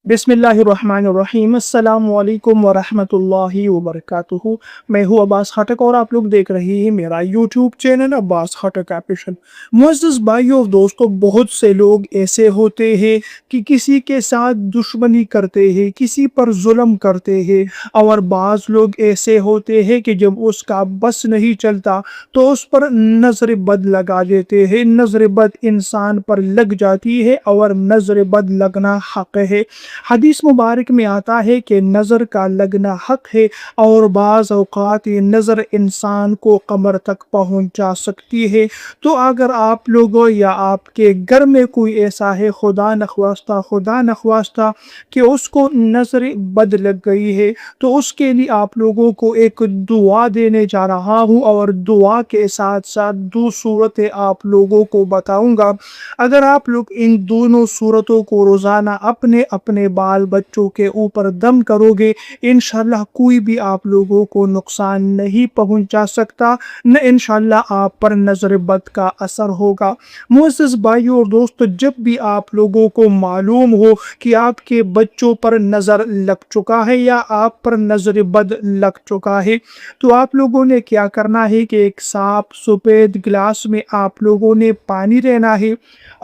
بسم اللہ الرحمن الرحیم۔ السلام علیکم ورحمۃ اللہ وبرکاتہ۔ میں ہوں عباس خٹک اور آپ لوگ دیکھ رہے ہیں میرا یوٹیوب چینل عباس خٹک آفیشل۔ معزز بھائیو اور دوستو، بہت سے لوگ ایسے ہوتے ہیں کہ کسی کے ساتھ دشمنی کرتے ہیں، کسی پر ظلم کرتے ہیں، اور بعض لوگ ایسے ہوتے ہیں کہ جب اس کا بس نہیں چلتا تو اس پر نظر بد لگا دیتے ہیں۔ نظر بد انسان پر لگ جاتی ہے اور نظر بد لگنا حق ہے۔ حدیث مبارک میں آتا ہے کہ نظر کا لگنا حق ہے، اور بعض اوقات یہ نظر انسان کو قبر تک پہنچا سکتی ہے۔ تو اگر آپ لوگوں یا آپ کے گھر میں کوئی ایسا ہے، خدا نخواستہ کہ اس کو نظر بد لگ گئی ہے، تو اس کے لیے آپ لوگوں کو ایک دعا دینے جا رہا ہوں، اور دعا کے ساتھ ساتھ دو صورتیں آپ لوگوں کو بتاؤں گا۔ اگر آپ لوگ ان دونوں صورتوں کو روزانہ اپنے بال بچوں کے اوپر دم کرو گے، انشاءاللہ کوئی بھی آپ لوگوں کو نقصان نہیں پہنچا سکتا، نہ انشاءاللہ آپ پر نظر بد کا اثر ہوگا۔ معزز بھائیو اور دوستو، جب بھی آپ لوگوں کو معلوم ہو کہ آپ کے بچوں پر نظر لگ چکا ہے یا آپ پر نظر بد لگ چکا ہے، تو آپ لوگوں نے کیا کرنا ہے کہ ایک صاف سفید گلاس میں آپ لوگوں نے پانی لینا ہے۔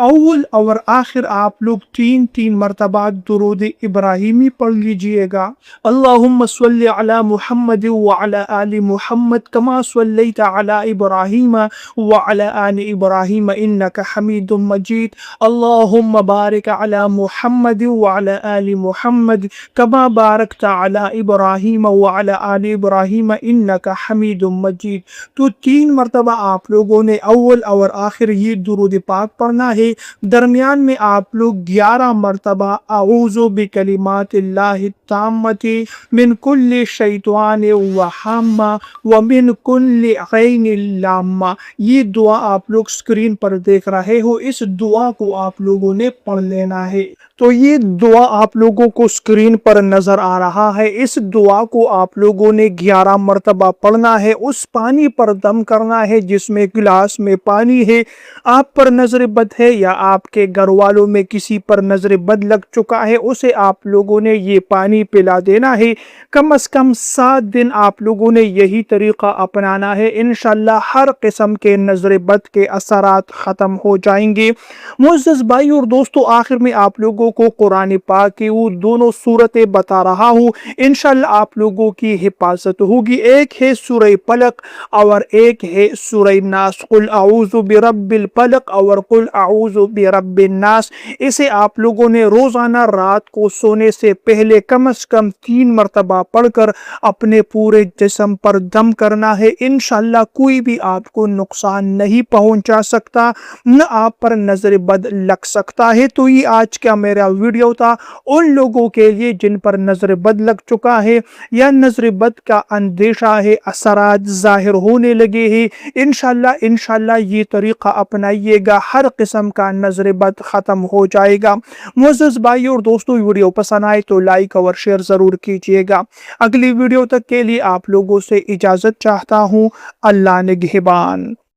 اول اور آخر آپ لوگ تین مرتبہ درود ابراہیمی پڑھ لیجئے گا۔ اللہم صلی علی محمد وعلی آل محمد کما صلیت علی ابراہیم وعلی آل ابراہیم انک حمید مجید۔ اللہم بارک علی محمد وعلی آل محمد کما بارکت علی ابراہیم وعلی آل ابراہیم انک حمید مجید۔ تو 3 مرتبہ آپ لوگوں نے اول اور آخر یہ درود پاک پڑھنا ہے۔ درمیان میں آپ لوگ 11 مرتبہ اعوذ بکلمات اللہ التامۃ من کل شیطان وہامہ ومن کل عین لامہ، یہ دعا آپ لوگ سکرین پر دیکھ رہے ہو، اس دعا کو آپ لوگوں نے پڑھ لینا ہے۔ تو یہ دعا آپ لوگوں کو سکرین پر نظر آ رہا ہے، اس دعا کو آپ لوگوں نے 11 مرتبہ پڑھنا ہے۔ اس پانی پر دم کرنا ہے جس میں گلاس میں پانی ہے۔ آپ پر نظر بد ہے یا آپ کے گھر والوں میں کسی پر نظر بد لگ چکا ہے، اسے آپ لوگوں نے یہ پانی پلا دینا ہے۔ کم از کم 7 دن آپ لوگوں نے یہی طریقہ اپنانا ہے، انشاءاللہ ہر قسم کے نظر بد کے اثرات ختم ہو جائیں گے۔ معزز بھائی اور دوستو، آخر میں آپ لوگوں کو قرآن پاک کی وہ دونوں صورتیں بتا رہا ہوں، انشاءاللہ آپ لوگوں کی حفاظت ہوگی۔ ایک ہے سورہ فلق اور ایک ہے سورہ ناس، قل اعوذ برب الفلق اور قل اعوذ برب الناس۔ اسے آپ لوگوں نے روزانہ رات کو سونے سے پہلے کم از کم 3 مرتبہ پڑھ کر اپنے پورے جسم پر دم کرنا ہے، انشاءاللہ کوئی بھی آپ کو نقصان نہیں پہنچا سکتا، نہ آپ پر نظر بد لگ سکتا ہے۔ تو یہ آج کا میرا ویڈیو تھا ان لوگوں کے لیے جن پر نظر بد لگ چکا ہے یا نظر بد کا اندیشہ ہے، اثرات ظاہر ہونے لگے ہیں، انشاءاللہ یہ طریقہ اپنائیے گا، ہر قسم کا نظر بد ختم ہو جائے گا۔ معزز بھائی اور دوستو، ویڈیو پسند آئے تو لائک اور شیئر ضرور کیجیے گا۔ اگلی ویڈیو تک کے لیے آپ لوگوں سے اجازت چاہتا ہوں۔ اللہ نگہبان۔